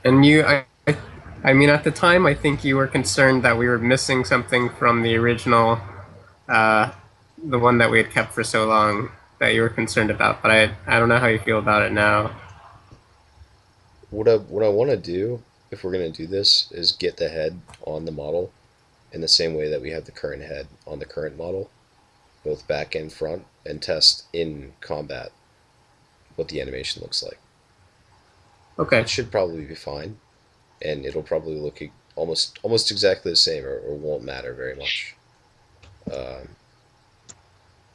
And I mean, at the time, I think you were concerned that we were missing something from the original, uh, the one that we had kept for so long that you were concerned about. But I don't know how you feel about it now. What I want to do, if we're gonna do this, is get the head on the model in the same way that we have the current head on the current model, both back and front, and test in combat what the animation looks like. It Okay. should probably be fine, and it'll probably look almost exactly the same, or won't matter very much. Um,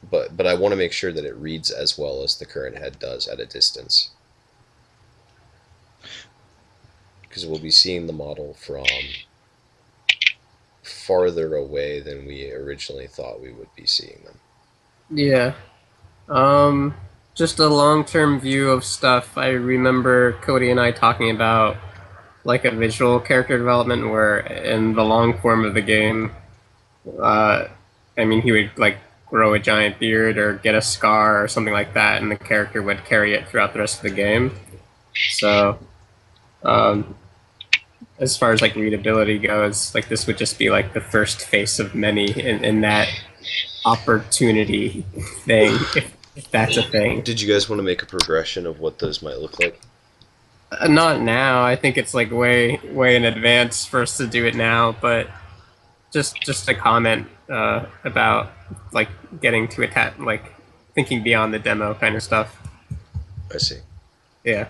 but I want to make sure that it reads as well as the current head does at a distance, because we'll be seeing the model from farther away than we originally thought we would be seeing them. Yeah. Um, just a long-term view of stuff. I remember Cody and I talking about like a visual character development where in the long form of the game, uh, I mean, he would like grow a giant beard or get a scar or something like that, and the character would carry it throughout the rest of the game. So, um, as far as like readability goes, like this would just be like the first face of many in that opportunity thing, if that's a thing. Did you guys want to make a progression of what those might look like? Not now. I think it's like way in advance for us to do it now, but just a comment about like getting to attack, like thinking beyond the demo kind of stuff. I see. Yeah,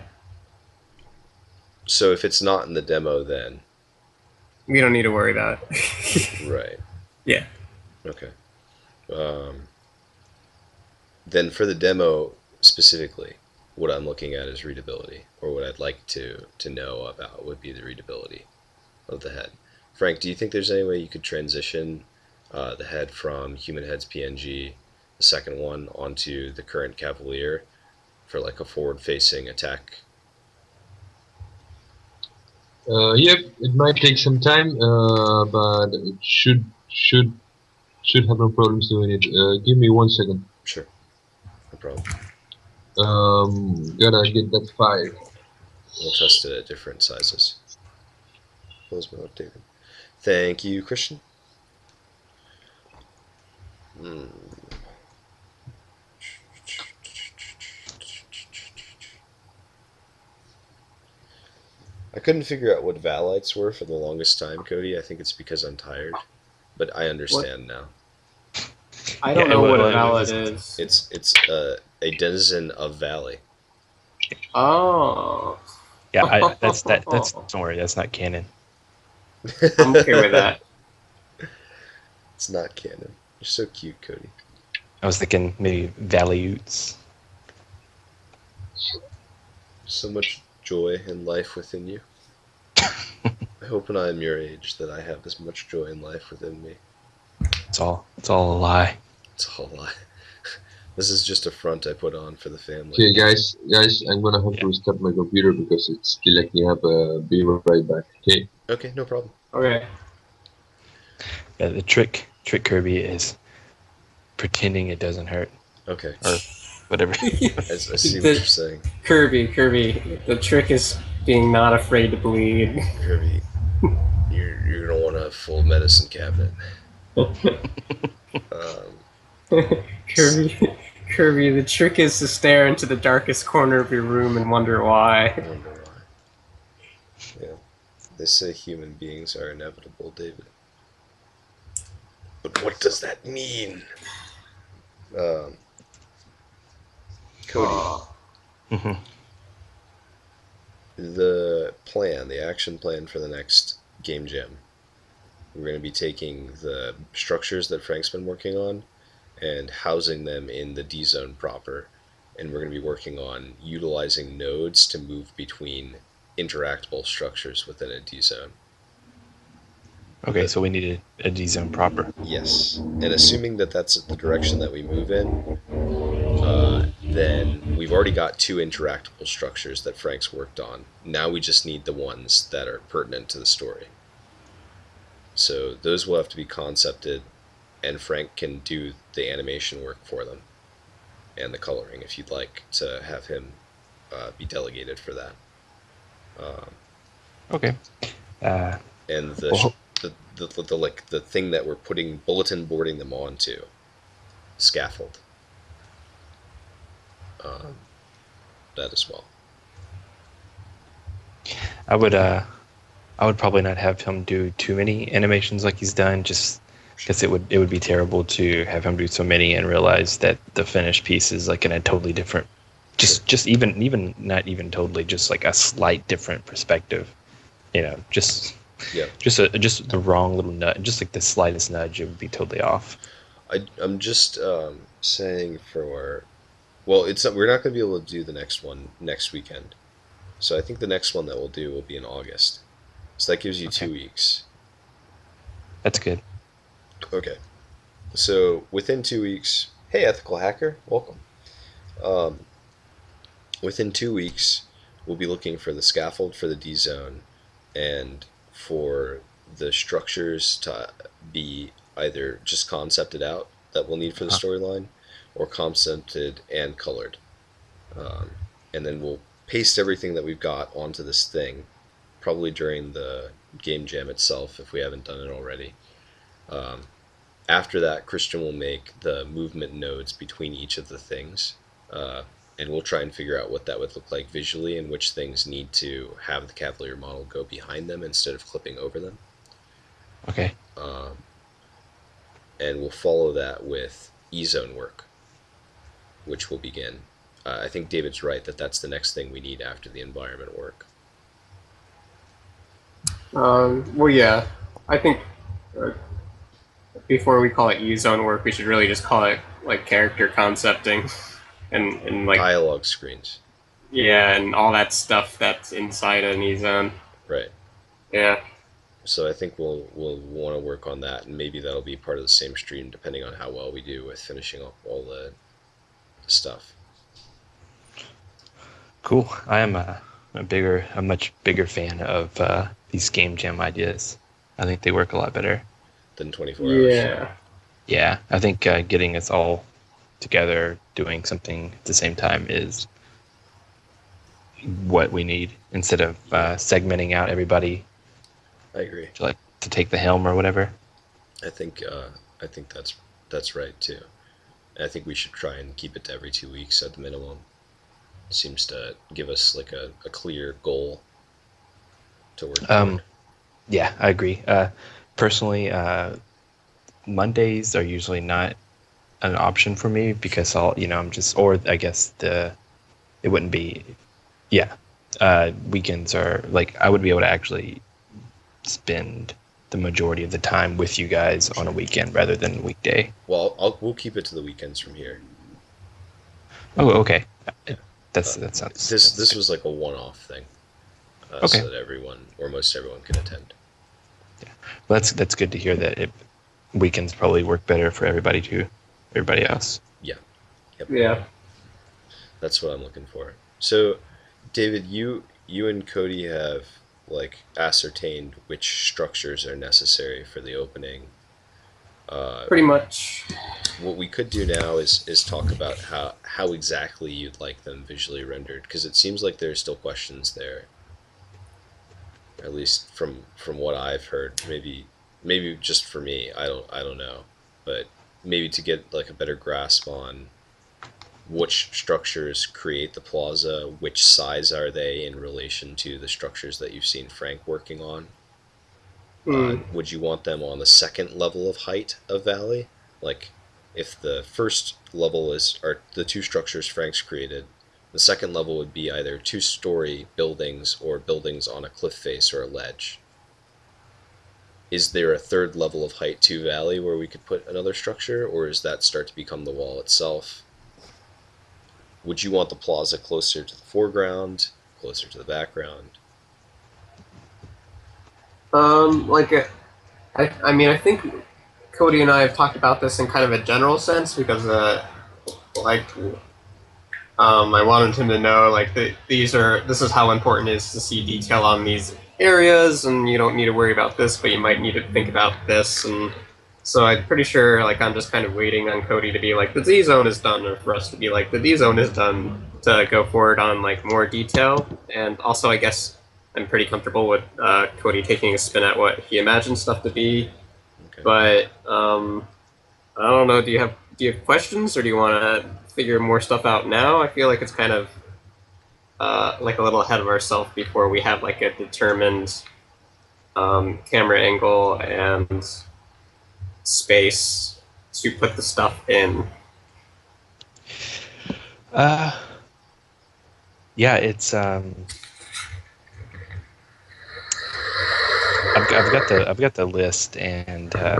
So if it's not in the demo, then we don't need to worry about it. right. Yeah. Okay. Um, then for the demo specifically, what I'm looking at is readability, or what I'd like to know about would be the readability of the head. Frank, do you think there's any way you could transition the head from Human Head's PNG, the second one, onto the current Cavalier for like a forward-facing attack? Yep, it might take some time, but it should have no problems doing it. Give me 1 second. Sure, no problem. Gotta get that file. We'll test it at different sizes. Close mode, David. Thank you, Christian. Hmm. I couldn't figure out what Valites were for the longest time, Cody. I think it's because I'm tired, but I What? understand now. I Yeah, don't know what a it valid was. is. It's a denizen of Valley. Oh. Yeah, that's don't worry, that's not canon. I'm okay with that. It's not canon. You're so cute, Cody. I was thinking maybe Valleyutes. So much joy and life within you. I hope when I am your age that I have as much joy and life within me. It's all a lie. It's all a lie. This is just a front I put on for the family. Okay, guys, I'm gonna have to restart my computer because it's still acting up. Be right back. Okay. Okay, no problem. Okay. Yeah, the trick Kirby is pretending it doesn't hurt Okay. or whatever. I see what you're saying. Kirby. The trick is being not afraid to bleed. Kirby, you're gonna want a full medicine cabinet. Kirby, Kirby, the trick is to stare into the darkest corner of your room and wonder I why. wonder why. Yeah. They say human beings are inevitable, David. But what does that mean? Um, Cody, Mhm. the action plan for the next game jam. We're going to be taking the structures that Frank's been working on and housing them in the D zone proper. And we're going to be working on utilizing nodes to move between interactable structures within a D zone. Okay, so we need a D zone proper. Yes. And assuming that that's the direction that we move in, then we've already got two interactable structures that Frank's worked on. Now we just need the ones that are pertinent to the story. So those will have to be concepted, and Frank can do the animation work for them and the coloring if you'd like to have him be delegated for that. Um, Okay. Uh, and well, the thing that we're putting bulletin boarding them onto, scaffold, um, that as well. I would I would probably not have him do too many animations like he's done, just because it would be terrible to have him do so many and realize that the finished piece is like in a totally different, just even not even totally, just like a slight different perspective. Just Yeah, just the wrong little nudge, just like the slightest nudge, it would be totally off. I'm just saying for, well, we're not going to be able to do the next one next weekend. So I think the next one that we'll do will be in August. So that gives you Okay, 2 weeks. that's good. Okay. So within 2 weeks, hey, ethical hacker, welcome. Um, Within 2 weeks, we'll be looking for the scaffold for the D zone and for the structures to be either just concepted out that we'll need for the Uh-huh. storyline or concepted and colored. Um, and then we'll paste everything that we've got onto this thing, probably during the game jam itself if we haven't done it already. Um, After that, Christian will make the movement nodes between each of the things, uh, and we'll try and figure out what that would look like visually and which things need to have the Cavalier model go behind them instead of clipping over them. Okay. Um, and we'll follow that with E-zone work, which will begin. I think David's right that that's the next thing we need after the environment work. Well, yeah, I think uh, before we call it U-zone work, we should really just call it like character concepting, and like Dialogue screens. yeah, and all that stuff that's inside an E-zone. Right. Yeah. So I think we'll want to work on that, and maybe that'll be part of the same stream, depending on how well we do with finishing up all the stuff. Cool. I am a much bigger fan of these game jam ideas. I think they work a lot better. Than 24 hours. Yeah. Yeah, I think getting us all together doing something at the same time is what we need instead of segmenting out everybody I agree. to take the helm or whatever. I think that's right too. And I think we should try and keep it to every 2 weeks at the minimum. It seems to give us like a clear goal to work toward. Yeah, I agree. Personally, Mondays are usually not an option for me because I'm just, or I guess it wouldn't be, yeah. Weekends are like, I would be able to actually spend the majority of the time with you guys on a weekend rather than a weekday. Well, we'll keep it to the weekends from here. Oh, okay. Yeah. That sounds. This was like a one-off thing, Okay. so that everyone or most everyone can attend. Well, that's good to hear that weekends probably work better for everybody too, everybody else. Yeah. Yep. Yeah. That's what I'm looking for. So, David, you and Cody have like ascertained which structures are necessary for the opening. Pretty much. What we could do now is talk about how exactly you'd like them visually rendered, because it seems like there are still questions there. At least from what I've heard, maybe just for me, I don't know, but maybe to get like a better grasp on which structures create the plaza, which size are they in relation to the structures that you've seen Frank working on. Would you want them on the second level of height of Valley? Like, if the first level are the two structures Frank's created, the second level would be either two-story buildings or buildings on a cliff face or a ledge. Is there a third level of height to Valley where we could put another structure, or does that start to become the wall itself? Would you want the plaza closer to the foreground, closer to the background? Like, I mean, I think Cody and I have talked about this in kind of a general sense because, like, I wanted him to know, like, that this is how important it is to see detail on these areas, and you don't need to worry about this, but you might need to think about this, and so I'm pretty sure, like, I'm just kind of waiting on Cody to be like, the Z zone is done, or for us to be like, the D zone is done, to go forward on, like, more detail, and also, I guess, I'm pretty comfortable with Cody taking a spin at what he imagines stuff to be. Okay. But I don't know. Do you have questions, or do you want to figure more stuff out now? I feel like it's kind of like a little ahead of ourselves before we have like a determined camera angle and space to put the stuff in. Yeah, it's I've got the list, and I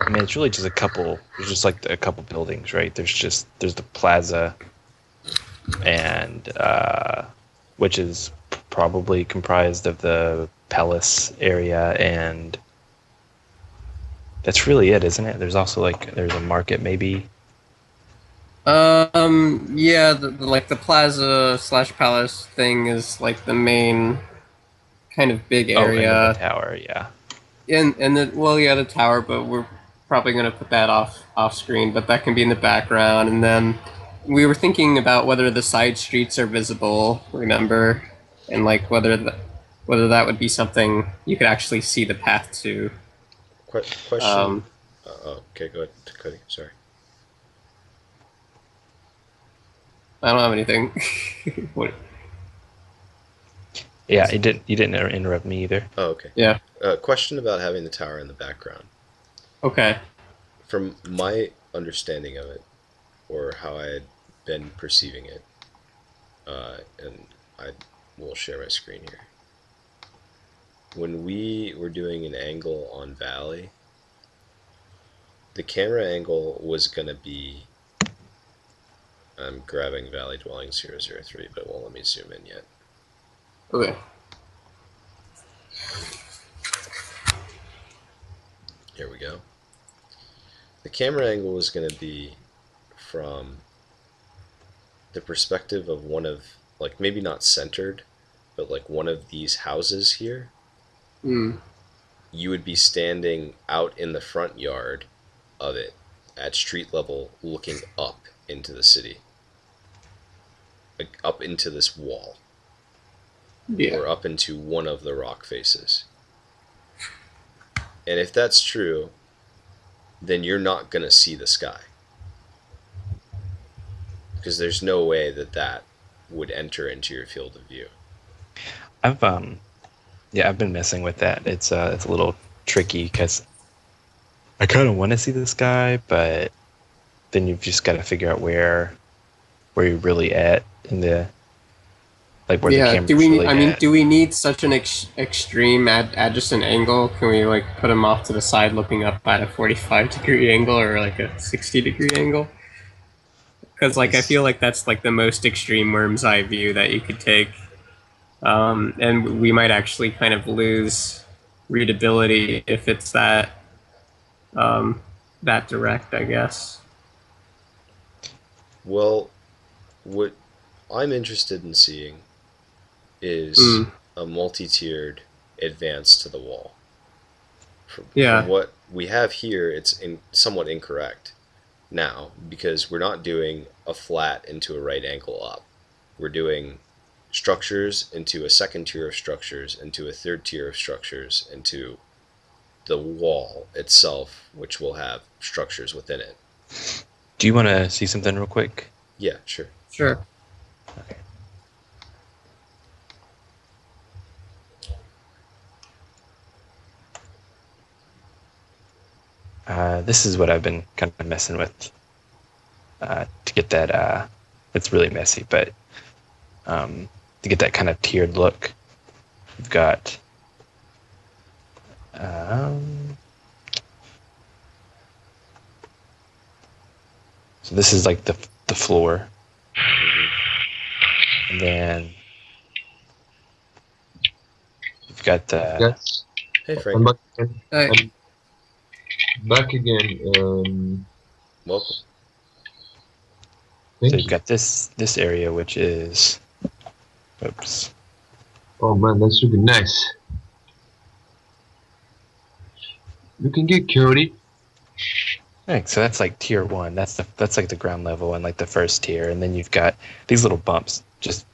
mean it's really just a couple. There's just like a couple buildings, right? There's the plaza, and which is probably comprised of the palace area, and that's really it, isn't it? There's also there's a market maybe. Yeah, like the plaza slash palace thing is like the main kind of big Oh, and then the area. tower, yeah. And the well, yeah, the tower, but we're probably gonna put that off screen. But that can be in the background, and then we were thinking about whether the side streets are visible. Remember, and like whether that would be something you could actually see the path to. Question. Um, Okay, go ahead, Cody. Sorry. I don't have anything. What? Yeah, you didn't interrupt me either. Oh, okay. Yeah. Question about having the tower in the background. Okay. From my understanding of it, or how I had been perceiving it, and I will share my screen here. When we were doing an angle on Valley, the camera angle was going to be... I'm grabbing Valley Dwelling 003, but it won't let me zoom in yet. Okay. Here we go. The camera angle was going to be from the perspective of one of, like, maybe not centered, but like one of these houses here. You would be standing out in the front yard of it at street level looking up into the city. Like up into this wall. Yeah. Or up into one of the rock faces. And if that's true, then you're not going to see the sky. Because there's no way that that would enter into your field of view. I've been messing with that. It's a little tricky because I kind of want to see the sky, but then you've just got to figure out where you're really at in the, like, where the camera's really at. Do we need such an extreme adjacent angle? Can we like put them off to the side, looking up at a 45-degree angle or like a 60-degree angle? Because like I feel like that's like the most extreme worm's eye view that you could take, and we might actually kind of lose readability if it's that direct, I guess. Well, what I'm interested in seeing is a multi-tiered advance to the wall. From what we have here, it's somewhat incorrect now, because we're not doing a flat into a right angle up. We're doing structures into a second tier of structures, into a third tier of structures, into the wall itself, which will have structures within it. Do you want to see something real quick? Yeah, sure. Sure. Okay. This is what I've been kind of messing with to get that. It's really messy, but to get that kind of tiered look, we've got. So this is like the floor, and then you've got the. Yes. Hey, Frank. I'm back again. Hey. I'm back again. Welcome. So Thank you've you. got this area, which is. Oops. Oh man, that's really nice. Looking good, Cody. Right, so that's like tier 1. That's like the ground level and like the first tier, and then you've got these little bumps just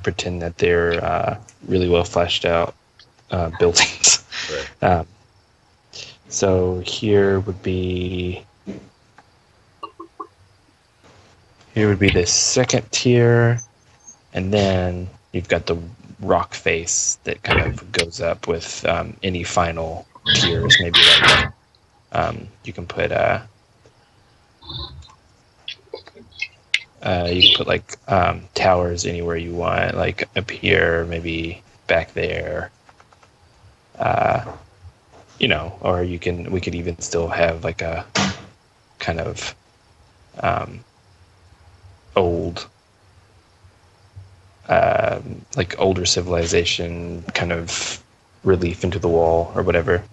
pretend that they're really well fleshed out buildings. Right. So here would be the second tier, and then you've got the rock face that kind of goes up with any final tiers. Maybe like you can put like towers anywhere you want, like up here, maybe back there. Or we could even still have like a kind of old, like older civilization kind of relief into the wall or whatever.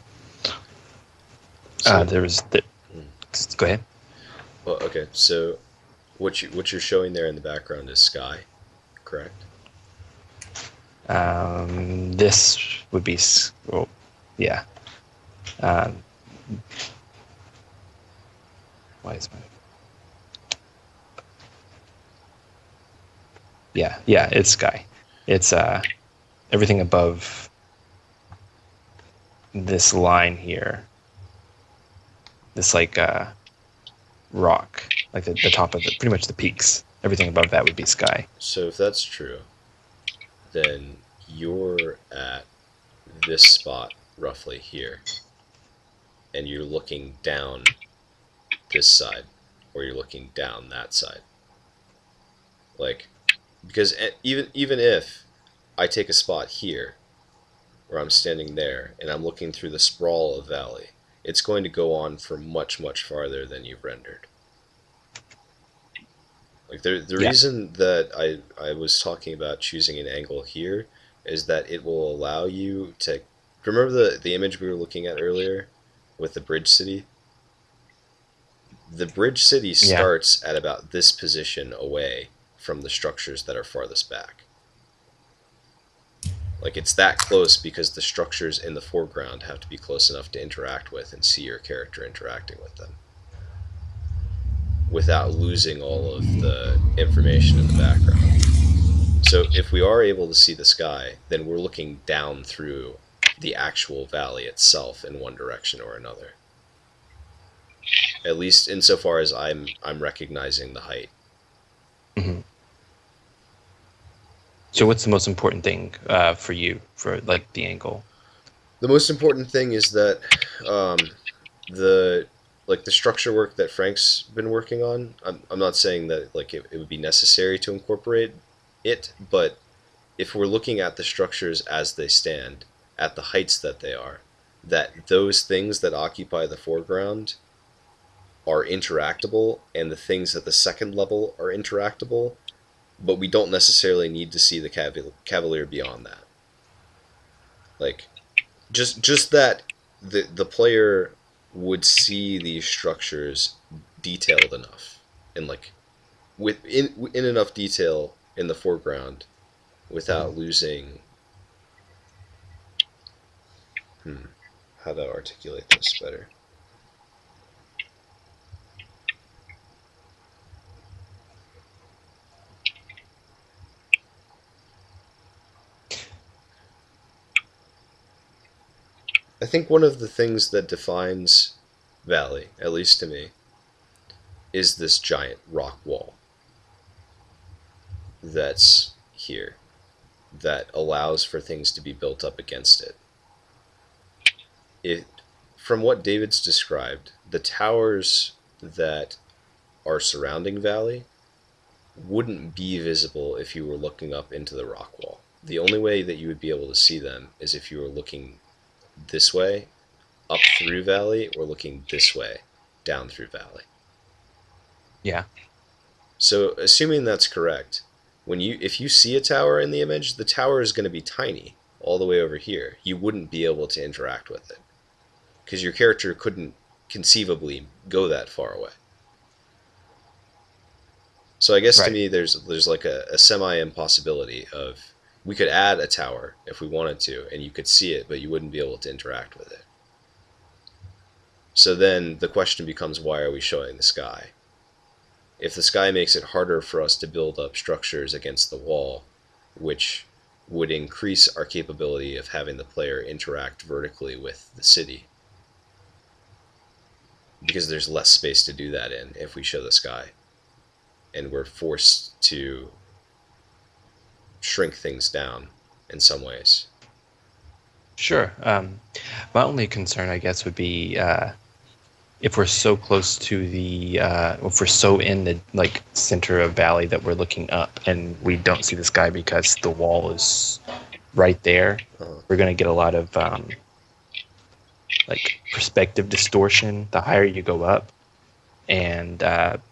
So, Go ahead. well, okay. So, what you're showing there in the background is sky, correct? This would be, well, yeah. Why is my... Yeah, it's sky. It's everything above this line here. This like rock, like the top of pretty much the peaks. Everything above that would be sky. So if that's true, then you're at this spot roughly here, and you're looking down this side, or you're looking down that side. Like, because even if I take a spot here, where I'm standing there, and I'm looking through the sprawl of valley, it's going to go on for much, much farther than you've rendered. Like the reason that I was talking about choosing an angle here is that it will allow you to remember the image we were looking at earlier with the bridge city. The bridge city starts at about this position away from the structures that are farthest back. Like it's that close because the structures in the foreground have to be close enough to interact with and see your character interacting with them, without losing all of the information in the background. So if we are able to see the sky, then we're looking down through the actual valley itself in one direction or another. At least insofar as I'm recognizing the height. Mm-hmm. So what's the most important thing for you, for like the angle? The most important thing is that the structure work that Frank's been working on, I'm not saying that like it would be necessary to incorporate it, but if we're looking at the structures as they stand, at the heights that they are, that those things that occupy the foreground are interactable, and the things at the second level are interactable, but we don't necessarily need to see the Cavalier beyond that. Like, just that the player would see these structures detailed enough, and like in enough detail in the foreground without losing how to articulate this better. I think one of the things that defines Valley, at least to me, is this giant rock wall that's here, that allows for things to be built up against it. From what David's described, the towers that are surrounding Valley wouldn't be visible if you were looking up into the rock wall. The only way that you would be able to see them is if you were looking this way up through Valley, or looking this way down through Valley. Yeah. So assuming that's correct, if you see a tower in the image, the tower is going to be tiny all the way over here. You wouldn't be able to interact with it because your character couldn't conceivably go that far away. So I guess to me there's like a semi-impossibility of, we could add a tower if we wanted to, and you could see it, but you wouldn't be able to interact with it. So then the question becomes, why are we showing the sky? If the sky makes it harder for us to build up structures against the wall, which would increase our capability of having the player interact vertically with the city. Because there's less space to do that in if we show the sky. And we're forced to shrink things down in some ways. Sure. My only concern, I guess, would be if we're so close to if we're so in the like center of valley that we're looking up and we don't see the sky because the wall is right there, we're going to get a lot of like perspective distortion the higher you go up, and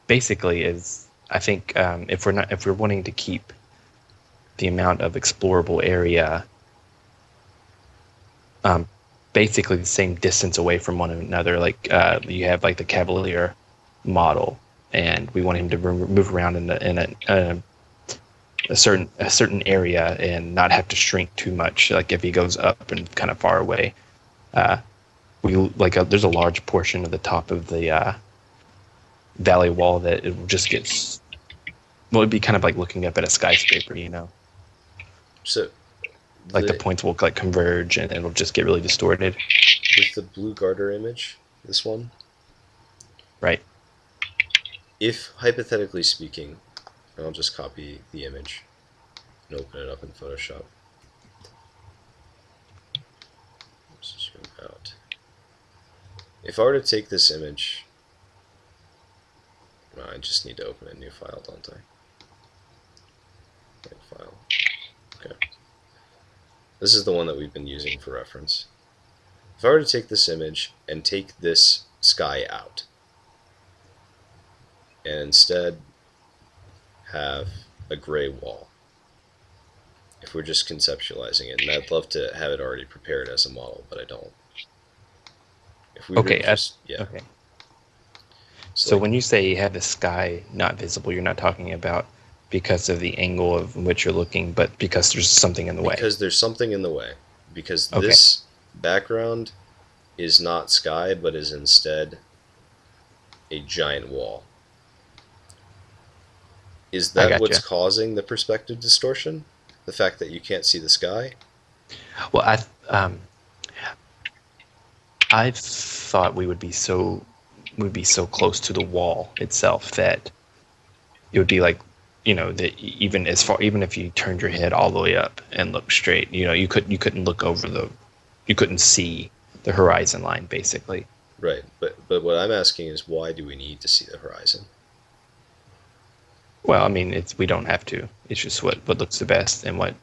basically is I think if we're wanting to keep the amount of explorable area basically the same distance away from one another. Like you have like the Cavalier model, and we want him to move around in a certain area and not have to shrink too much. Like if he goes up and kind of far away, there's a large portion of the top of the valley wall that it just gets. Well, it'd be kind of like looking up at a skyscraper, you know. So like the points will like converge and it'll just get really distorted. With the blue garter image, this one, right? If hypothetically speaking, I'll just copy the image and open it up in Photoshop. Let's zoom out. If I were to take this image, well, I just need to open a new file, don't I? File. Okay. This is the one that we've been using for reference. If I were to take this image and take this sky out, and instead have a gray wall, if we're just conceptualizing it, and I'd love to have it already prepared as a model, but I don't. If we okay. Yeah. Okay. So like, when you say you have the sky not visible, you're not talking about because of the angle of which you're looking, but because there's something in the way. Because there's something in the way. Because this background is not sky, but is instead a giant wall. Is that what's causing the perspective distortion? The fact that you can't see the sky? Well, I thought we would be so close to the wall itself that it would be like, you know, that even if you turned your head all the way up and looked straight, you know, you couldn't look over you couldn't see the horizon line, basically. Right, but what I'm asking is, why do we need to see the horizon? Well, I mean, we don't have to. It's just what looks the best and what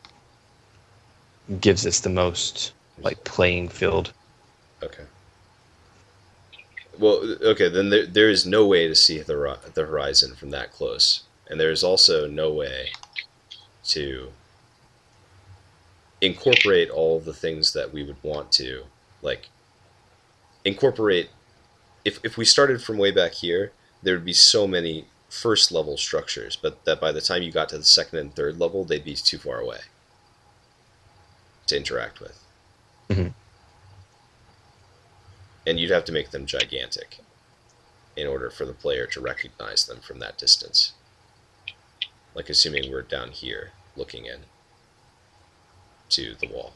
gives us the most like playing field. Okay. Well, okay, then there is no way to see the horizon from that close, and there is also no way to incorporate all of the things that we would want to, like, incorporate. If we started from way back here, there would be so many first level structures, but that by the time you got to the second and third level, they'd be too far away to interact with. Mm-hmm. And you'd have to make them gigantic in order for the player to recognize them from that distance. Like assuming we're down here looking in to the wall,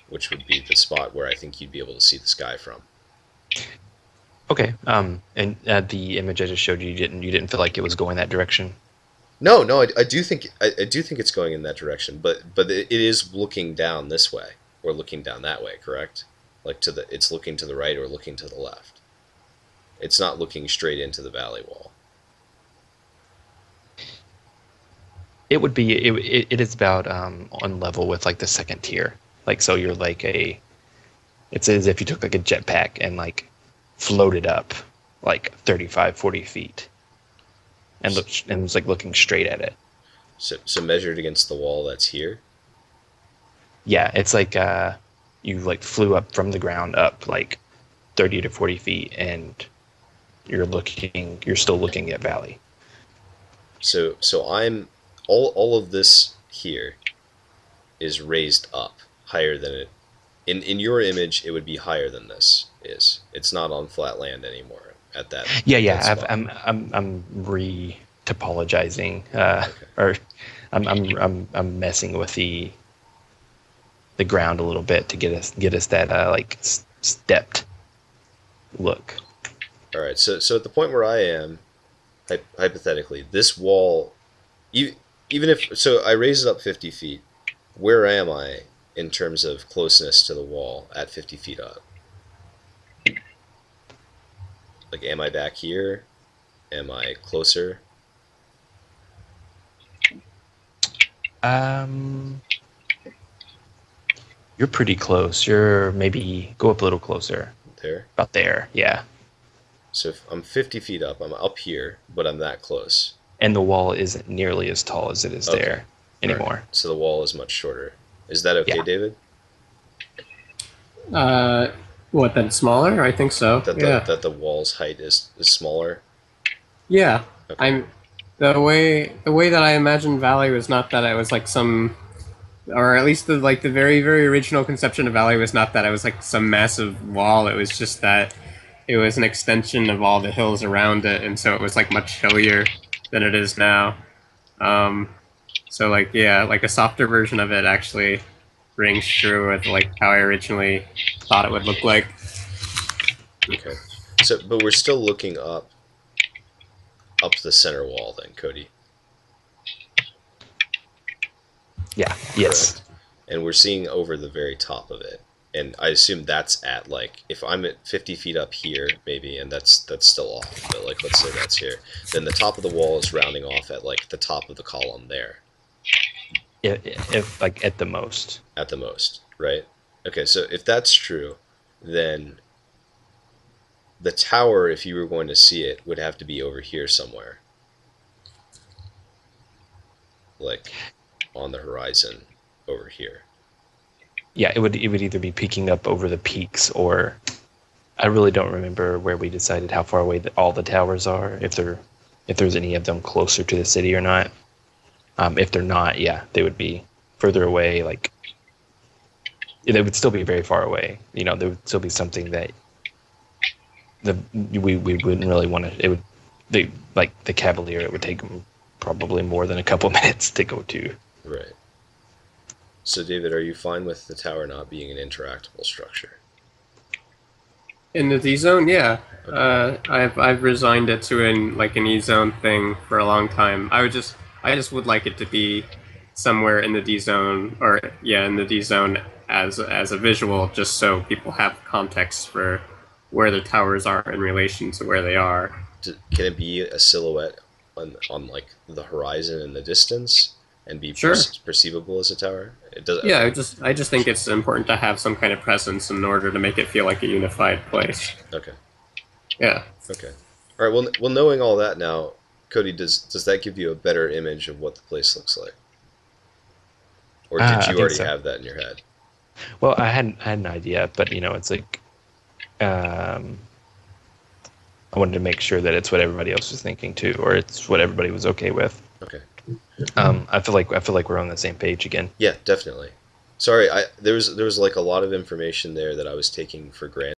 which would be the spot where I think you'd be able to see the sky from. Okay. And the image I just showed you didn't feel like it was going that direction? No, I do think it's going in that direction, but it is looking down this way or looking down that way, correct? Like it's looking to the right or looking to the left. It's not looking straight into the valley wall. It would be it is about on level with like the second tier. Like, so you're like it's as if you took like a jetpack and like floated up like 35, 40 feet and was like looking straight at it. So measured against the wall that's here? Yeah, it's like you like flew up from the ground up like 30 to 40 feet and you're still looking at valley. So I'm all of this here is raised up higher than it. In your image, it would be higher than this is. It's not on flat land anymore at that. Yeah. That spot. I'm re-topologizing, or I'm messing with the ground a little bit to get us that like stepped look. All right. So at the point where I am, hypothetically, this wall, even if so, I raise it up 50 feet. Where am I in terms of closeness to the wall at 50 feet up? Like, am I back here? Am I closer? You're pretty close. You're maybe go up a little closer. There? About there, yeah. So if I'm 50 feet up, I'm up here, but I'm that close. And the wall isn't nearly as tall as it is Okay. there anymore. Right. So the wall is much shorter. Is that okay, Yeah. David? What, then smaller? I think so. That the wall's height is smaller? Yeah. Okay. I'm the way that I imagined Valley was not that it was like some, or at least the very very original conception of Valley was not that it was like some massive wall. It was just that it was an extension of all the hills around it, and so it was like much hillier than it is now. So like yeah, like a softer version of it actually rings true with like how I originally thought it would look like. Okay. So, but we're still looking up the center wall then, Cody. Yeah. Yes. Correct. And we're seeing over the very top of it. And I assume that's at like, if I'm at 50 feet up here, maybe, and that's still off, but like let's say that's here, then the top of the wall is rounding off at like the top of the column there. If like at the most. At the most, right? Okay, so if that's true, then the tower, if you were going to see it, would have to be over here somewhere. Like on the horizon over here. Yeah, it would either be peeking up over the peaks, or I really don't remember where we decided how far away all the towers are. If there's any of them closer to the city or not. If they're not, yeah, they would be further away. Like they would still be very far away. You know, there would still be something that we wouldn't really want to. It would like the Cavalier. It would take them probably more than a couple minutes to go to. Right. So, David, are you fine with the tower not being an interactable structure? In the D zone, yeah. Okay. I've resigned it to an E zone thing for a long time. I just would like it to be somewhere in the D zone, or yeah, in the D zone as a visual, just so people have context for where the towers are in relation to where they are. Can it be a silhouette on like the horizon in the distance and be Sure. perceivable as a tower? It does. Yeah, Okay. I just think it's important to have some kind of presence in order to make it feel like a unified place. Okay. Yeah. Okay. All right. Well, knowing all that now, Cody, does that give you a better image of what the place looks like, or did I you think already so. have that in your head? Well, I had an idea, but you know, it's like I wanted to make sure that it's what everybody else was thinking too, or it's what everybody was okay with. Okay. I feel like we're on the same page again. Yeah, definitely. Sorry, there was like a lot of information there that I was taking for granted.